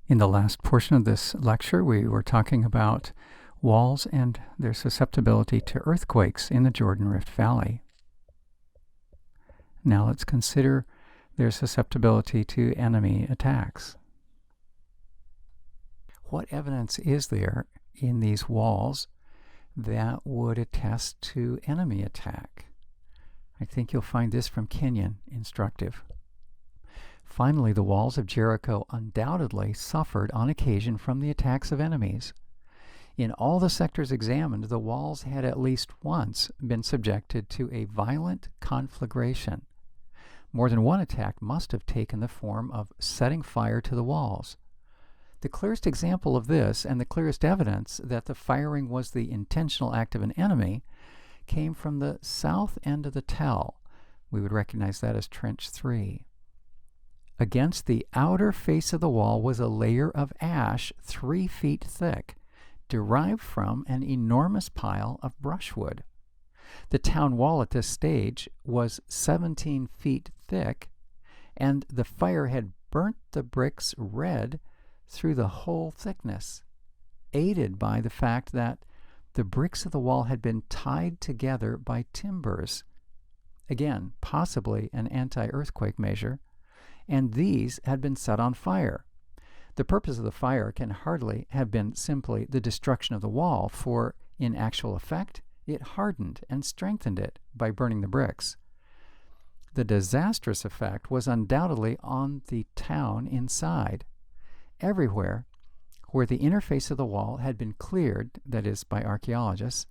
In the last portion of this lecture, we were talking about walls and their susceptibility to earthquakes in the Jordan Rift Valley. Now let's consider their susceptibility to enemy attacks. What evidence is there in these walls that would attest to enemy attack? I think you'll find this from Kenyon instructive. Finally, the walls of Jericho undoubtedly suffered on occasion from the attacks of enemies. In all the sectors examined, the walls had at least once been subjected to a violent conflagration. More than one attack must have taken the form of setting fire to the walls. The clearest example of this, and the clearest evidence that the firing was the intentional act of an enemy, came from the south end of the tell. We would recognize that as Trench 3. Against the outer face of the wall was a layer of ash 3 feet thick, derived from an enormous pile of brushwood. The town wall at this stage was 17 feet thick, and the fire had burnt the bricks red through the whole thickness, aided by the fact that the bricks of the wall had been tied together by timbers. Again, possibly an anti-earthquake measure, and these had been set on fire. The purpose of the fire can hardly have been simply the destruction of the wall, for in actual effect, it hardened and strengthened it by burning the bricks. The disastrous effect was undoubtedly on the town inside. Everywhere where the inner face of the wall had been cleared, that is, by archaeologists,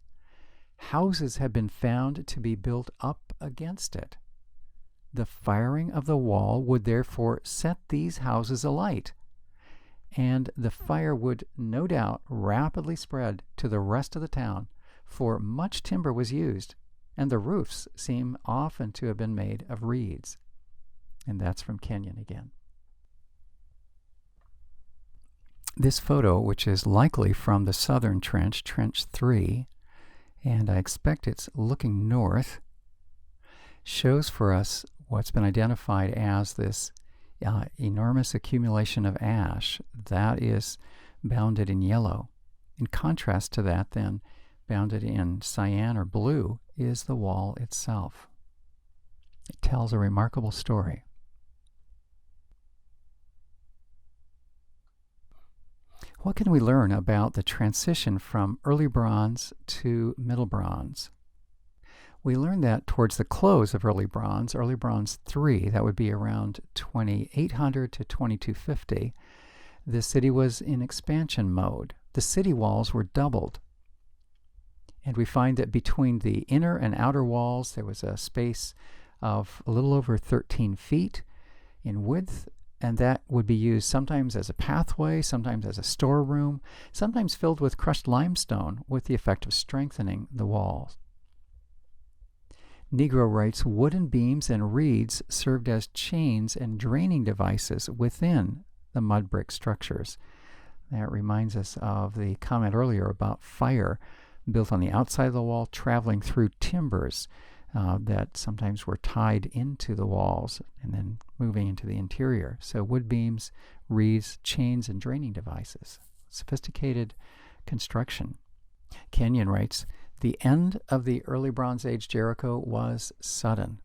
houses had been found to be built up against it. The firing of the wall would therefore set these houses alight, and the fire would no doubt rapidly spread to the rest of the town, for much timber was used, and the roofs seem often to have been made of reeds. And that's from Kenyon again. This photo, which is likely from the southern trench, Trench 3, and I expect it's looking north, shows for us what's been identified as this enormous accumulation of ash that is bounded in yellow. In contrast to that, then, bounded in cyan or blue is the wall itself. It tells a remarkable story. What can we learn about the transition from early bronze to middle bronze? We learn that towards the close of early bronze 3, that would be around 2800 to 2250, the city was in expansion mode. The city walls were doubled. And we find that between the inner and outer walls there was a space of a little over 13 feet in width, and that would be used sometimes as a pathway, sometimes as a storeroom, sometimes filled with crushed limestone with the effect of strengthening the walls. Negro writes, wooden beams and reeds served as chains and draining devices within the mud brick structures. That reminds us of the comment earlier about fire built on the outside of the wall, traveling through timbers that sometimes were tied into the walls and then moving into the interior. So wood beams, reeds, chains, and draining devices. Sophisticated construction. Kenyon writes, the end of the early Bronze Age Jericho was sudden.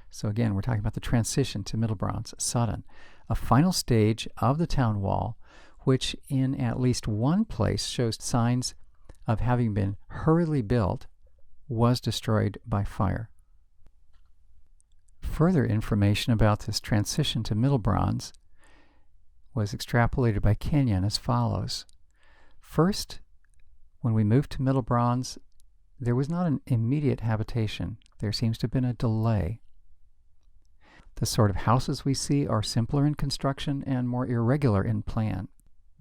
So again, we're talking about the transition to Middle Bronze, sudden. A final stage of the town wall, which in at least one place shows signs of having been hurriedly built, was destroyed by fire. Further information about this transition to Middle Bronze was extrapolated by Kenyon as follows. First, when we moved to Middle Bronze, there was not an immediate habitation. There seems to have been a delay. The sort of houses we see are simpler in construction and more irregular in plan.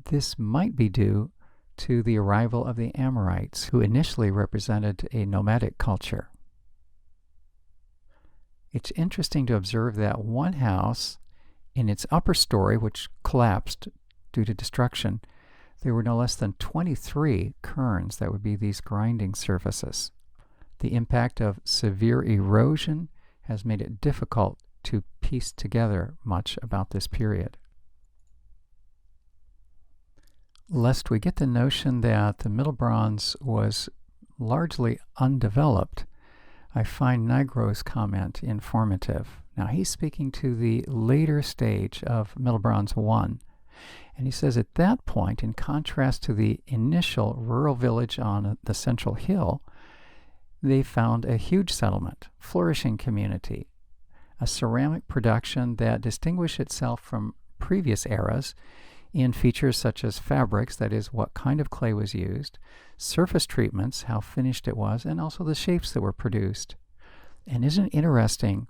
This might be due to the arrival of the Amorites, who initially represented a nomadic culture. It's interesting to observe that one house, in its upper story, which collapsed due to destruction, there were no less than 23 cairns, that would be these grinding surfaces. The impact of severe erosion has made it difficult to piece together much about this period. lest we get the notion that the Middle Bronze was largely undeveloped, I find Nigro's comment informative. Now, he's speaking to the later stage of Middle Bronze 1. And he says at that point, in contrast to the initial rural village on the central hill, they found a huge settlement, flourishing community, a ceramic production that distinguished itself from previous eras in features such as fabrics, that is, what kind of clay was used, surface treatments, how finished it was, and also the shapes that were produced. And isn't it interesting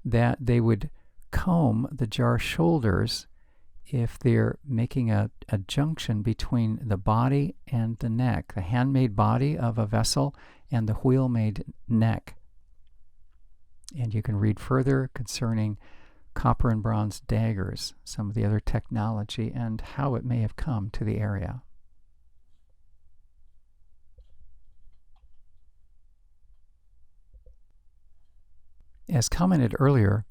that they would comb the jar shoulders if they're making a junction between the body and the neck, the handmade body of a vessel and the wheel-made neck. And you can read further concerning copper and bronze daggers, some of the other technology, and how it may have come to the area. As commented earlier,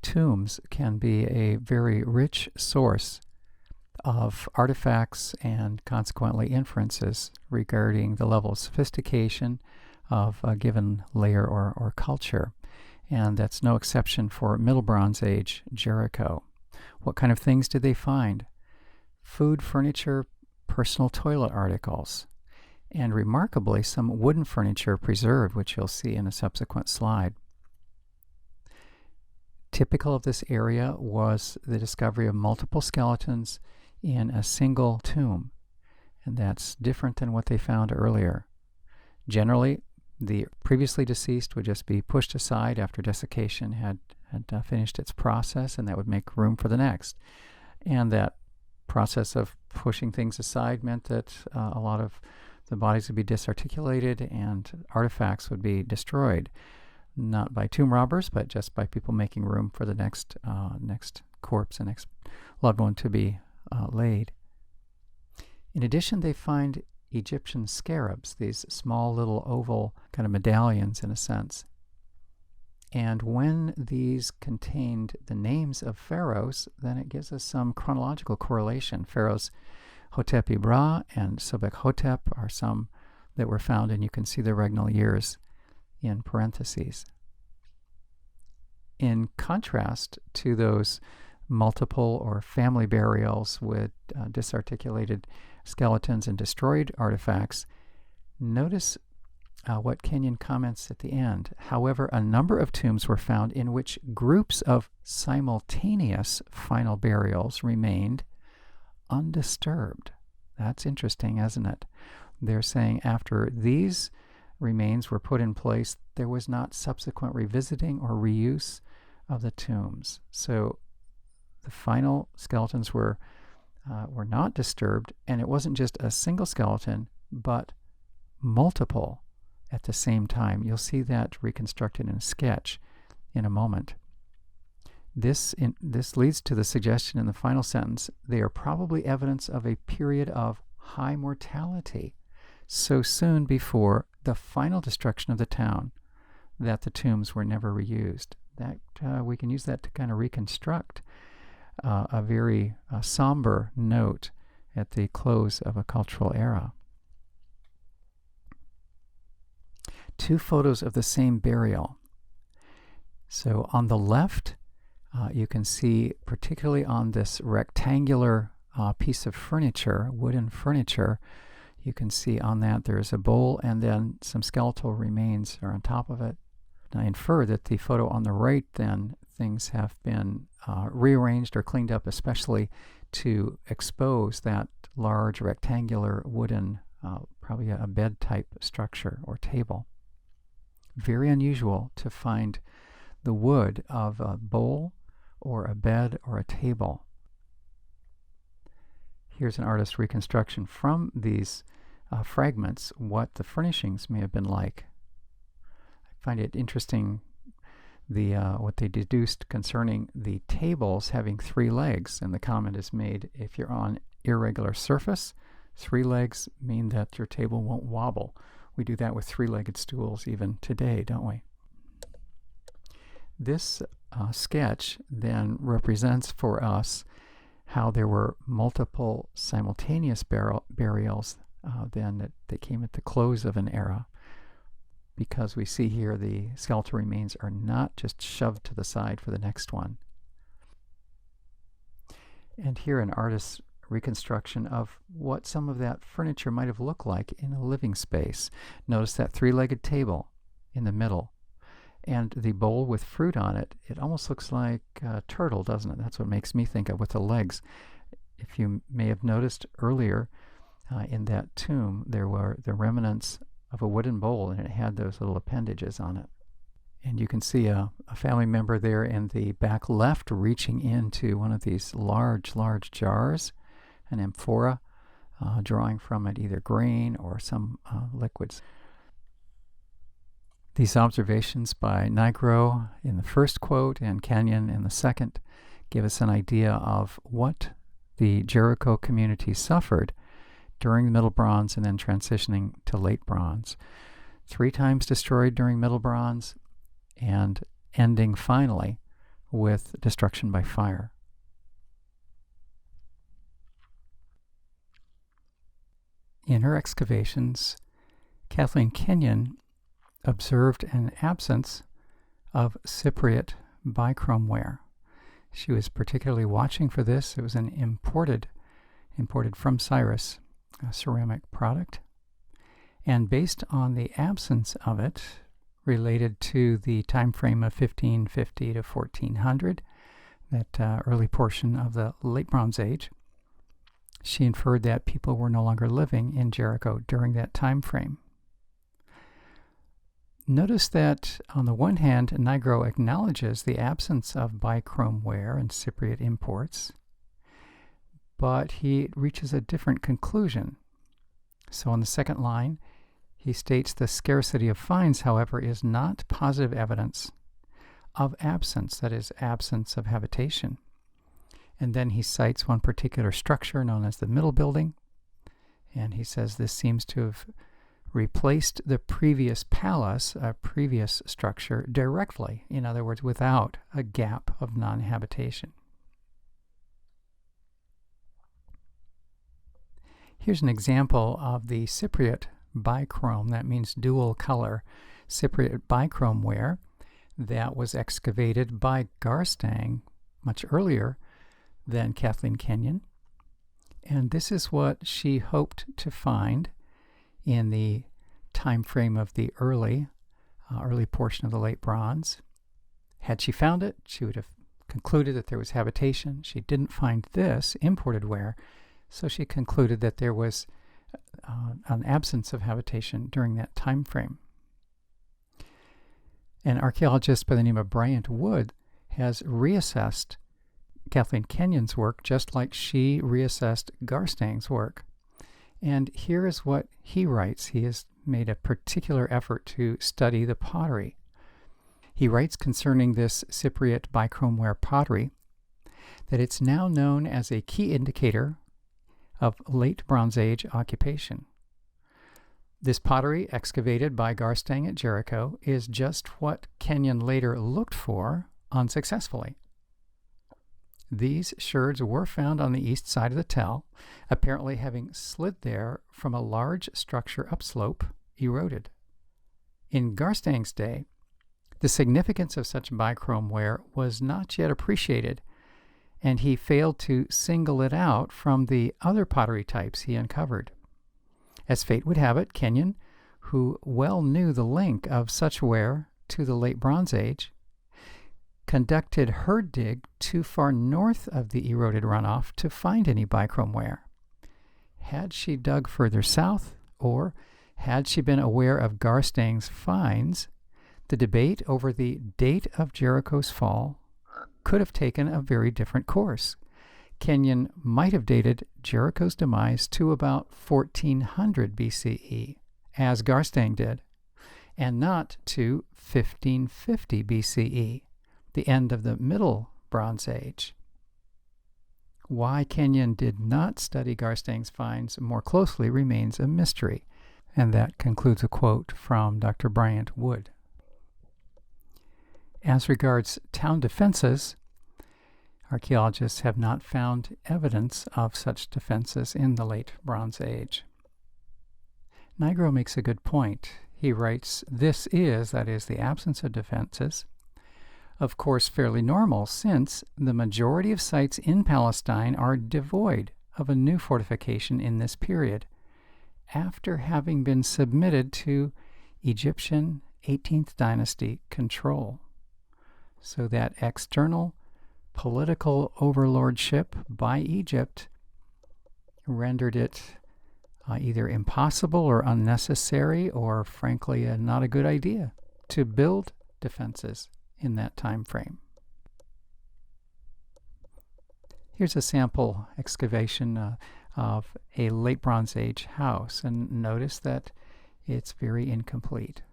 tombs can be a very rich source of artifacts and consequently inferences regarding the level of sophistication of a given layer or culture. And that's no exception for Middle Bronze Age Jericho. What kind of things did they find? Food, furniture, personal toilet articles, and remarkably some wooden furniture preserved, which you'll see in a subsequent slide. Typical of this area was the discovery of multiple skeletons in a single tomb, and that's different than what they found earlier. Generally, the previously deceased would just be pushed aside after desiccation had finished its process, and that would make room for the next. And that process of pushing things aside meant that a lot of the bodies would be disarticulated and artifacts would be destroyed. Not by tomb robbers, but just by people making room for the next corpse, the next loved one to be laid. In addition, they find Egyptian scarabs, these small little oval kind of medallions in a sense. And when these contained the names of pharaohs, then it gives us some chronological correlation. Pharaohs Hotep-i-Bra and Sobek-Hotep are some that were found, and you can see the regnal years in parentheses. In contrast to those multiple or family burials with disarticulated skeletons and destroyed artifacts, notice what Kenyon comments at the end. However, a number of tombs were found in which groups of simultaneous final burials remained undisturbed. That's interesting, isn't it? They're saying after these remains were put in place, there was not subsequent revisiting or reuse of the tombs. So the final skeletons were not disturbed, and it wasn't just a single skeleton, but multiple at the same time. You'll see that reconstructed in a sketch in a moment. This leads to the suggestion in the final sentence, they are probably evidence of a period of high mortality so soon before the final destruction of the town that the tombs were never reused. That we can use that to kind of reconstruct a very somber note at the close of a cultural era. Two photos of the same burial. So on the left, you can see, particularly on this rectangular piece of furniture, wooden furniture, you can see on that there's a bowl and then some skeletal remains are on top of it. I infer that the photo on the right, then, things have been rearranged or cleaned up, especially to expose that large rectangular wooden, probably a bed-type structure or table. Very unusual to find the wood of a bowl or a bed or a table. Here's an artist's reconstruction from these fragments, what the furnishings may have been like. I find it interesting what they deduced concerning the tables having 3 legs, and the comment is made, if you're on irregular surface, 3 legs mean that your table won't wobble. We do that with 3-legged stools even today, don't we? This sketch then represents for us how there were multiple simultaneous burials then that came at the close of an era, because we see here the skeletal remains are not just shoved to the side for the next one. And here an artist's reconstruction of what some of that furniture might have looked like in a living space. Notice that three-legged table in the middle, and the bowl with fruit on it. It almost looks like a turtle, doesn't it? That's what makes me think of, with the legs. If you may have noticed earlier, in that tomb, there were the remnants of a wooden bowl, and it had those little appendages on it. And you can see a family member there in the back left reaching into one of these large jars, an amphora, drawing from it either grain or some liquids. These observations by Nigro in the first quote and Kenyon in the second give us an idea of what the Jericho community suffered during the Middle Bronze and then transitioning to Late Bronze. 3 times destroyed during Middle Bronze and ending finally with destruction by fire. In her excavations, Kathleen Kenyon observed an absence of Cypriot bichrome ware. She was particularly watching for this. It was an imported from Cyrus, a ceramic product. And based on the absence of it, related to the time frame of 1550 to 1400, that early portion of the Late Bronze Age, she inferred that people were no longer living in Jericho during that time frame. Notice that on the one hand, Nigro acknowledges the absence of bichrome ware and Cypriot imports, but he reaches a different conclusion. So on the second line, he states the scarcity of finds, however, is not positive evidence of absence, that is, absence of habitation. And then he cites one particular structure known as the Middle Building, and he says this seems to have replaced the previous palace, a previous structure, directly, in other words, without a gap of non-habitation. Here's an example of the Cypriot bichrome, that means dual color, Cypriot bichrome ware that was excavated by Garstang much earlier than Kathleen Kenyon. And this is what she hoped to find in the time frame of the early portion of the Late Bronze. Had she found it, she would have concluded that there was habitation. She didn't find this imported ware, so she concluded that there was an absence of habitation during that time frame. An archaeologist by the name of Bryant Wood has reassessed Kathleen Kenyon's work just like she reassessed Garstang's work. And here is what he writes. He has made a particular effort to study the pottery. He writes concerning this Cypriot bichrome ware pottery that it's now known as a key indicator of Late Bronze Age occupation. This pottery, excavated by Garstang at Jericho, is just what Kenyon later looked for unsuccessfully. These sherds were found on the east side of the tell, apparently having slid there from a large structure upslope, eroded. In Garstang's day, the significance of such bichrome ware was not yet appreciated, and he failed to single it out from the other pottery types he uncovered. As fate would have it, Kenyon, who well knew the link of such ware to the Late Bronze Age, conducted her dig too far north of the eroded runoff to find any bichrome ware. Had she dug further south, or had she been aware of Garstang's finds, the debate over the date of Jericho's fall could have taken a very different course. Kenyon might have dated Jericho's demise to about 1400 BCE, as Garstang did, and not to 1550 BCE, the end of the Middle Bronze Age. Why Kenyon did not study Garstang's finds more closely remains a mystery, and that concludes a quote from Dr. Bryant Wood. As regards town defenses, Archaeologists have not found evidence of such defenses in the late Bronze Age. Nigro makes a good point. He writes, "This is, that is, the absence of defenses, of course fairly normal, since the majority of sites in Palestine are devoid of a new fortification in this period, after having been submitted to Egyptian 18th dynasty control." So that external political overlordship by Egypt rendered it either impossible or unnecessary, or frankly not a good idea to build defenses in that time frame. Here's a sample excavation of a late Bronze Age house, and notice that it's very incomplete.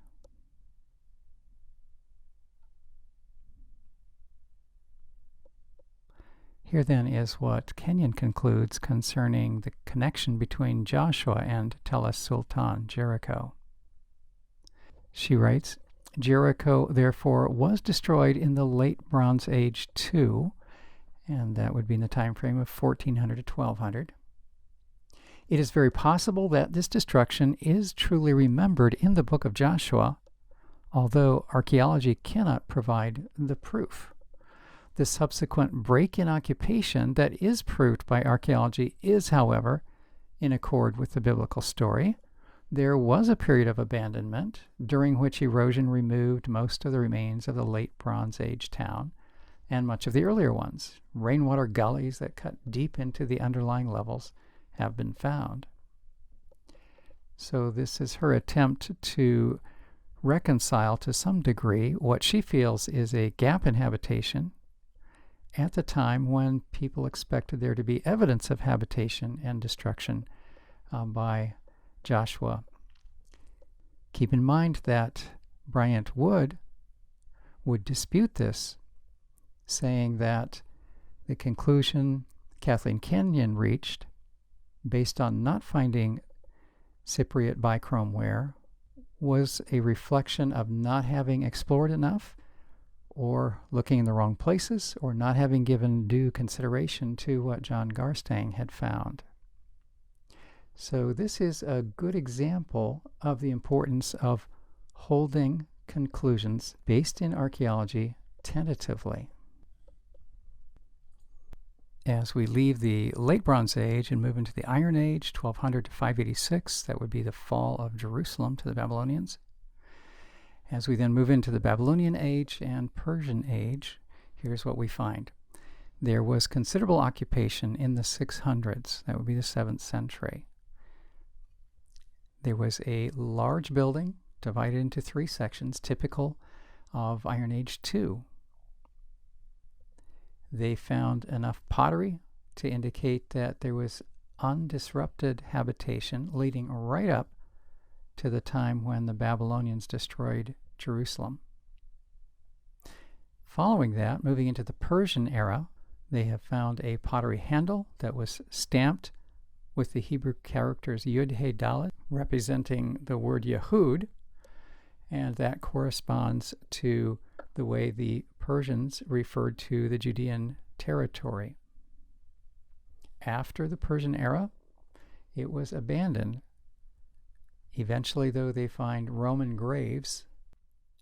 Here then is what Kenyon concludes concerning the connection between Joshua and Tel es-Sultan, Jericho. She writes, "Jericho therefore was destroyed in the late Bronze Age too," and that would be in the time frame of 1400 to 1200. "It is very possible that this destruction is truly remembered in the book of Joshua, although archaeology cannot provide the proof. The subsequent break in occupation that is proved by archaeology is, however, in accord with the biblical story. There was a period of abandonment during which erosion removed most of the remains of the late Bronze Age town and much of the earlier ones. Rainwater gullies that cut deep into the underlying levels have been found." So this is her attempt to reconcile to some degree what she feels is a gap in habitation at the time when people expected there to be evidence of habitation and destruction by Joshua. Keep in mind that Bryant Wood would dispute this, saying that the conclusion Kathleen Kenyon reached, based on not finding Cypriot bichrome ware, was a reflection of not having explored enough, or looking in the wrong places, or not having given due consideration to what John Garstang had found. So this is a good example of the importance of holding conclusions based in archaeology tentatively. As we leave the late Bronze Age and move into the Iron Age, 1200 to 586, that would be the fall of Jerusalem to the Babylonians. As we then move into the Babylonian Age and Persian Age, here's what we find. There was considerable occupation in the 600s, that would be the 7th century. There was a large building divided into 3 sections, typical of Iron Age 2. They found enough pottery to indicate that there was undisrupted habitation leading right up to the time when the Babylonians destroyed Jerusalem. Following that, moving into the Persian era, they have found a pottery handle that was stamped with the Hebrew characters Yud He Dalet, representing the word Yehud, and that corresponds to the way the Persians referred to the Judean territory. After the Persian era, it was abandoned. Eventually, though, they find Roman graves,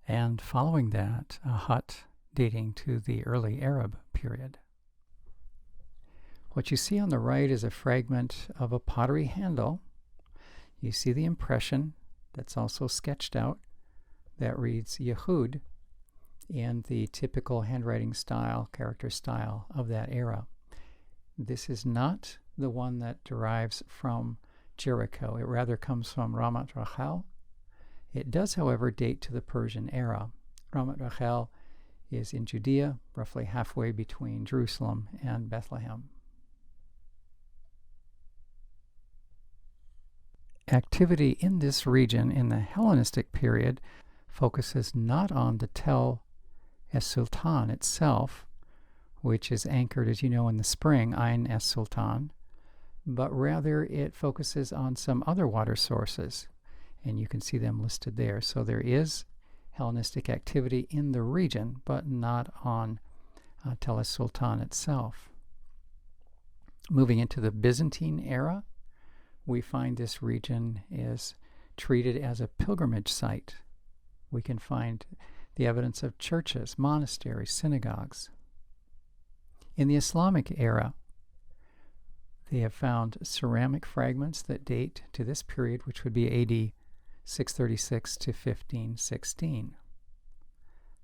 and following that, a hut dating to the early Arab period. What you see on the right is a fragment of a pottery handle. You see the impression that's also sketched out that reads Yehud in the typical handwriting style, character style of that era. This is not the one that derives from Jericho. It rather comes from Ramat Rachel. It does, however, date to the Persian era. Ramat Rachel is in Judea, roughly halfway between Jerusalem and Bethlehem. Activity in this region in the Hellenistic period focuses not on the Tel es-Sultan itself, which is anchored, as you know, in the spring, Ain es-Sultan, but rather it focuses on some other water sources, and you can see them listed there. So there is Hellenistic activity in the region, but not on Tel Sultan itself. Moving into the Byzantine era, we find this region is treated as a pilgrimage site. We can find the evidence of churches, monasteries, synagogues. In the Islamic era, they have found ceramic fragments that date to this period, which would be AD 636 to 1516.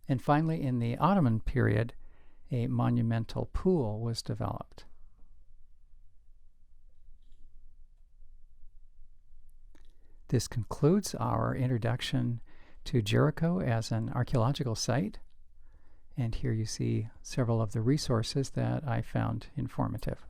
And finally, in the Ottoman period, a monumental pool was developed. This concludes our introduction to Jericho as an archaeological site. And here you see several of the resources that I found informative.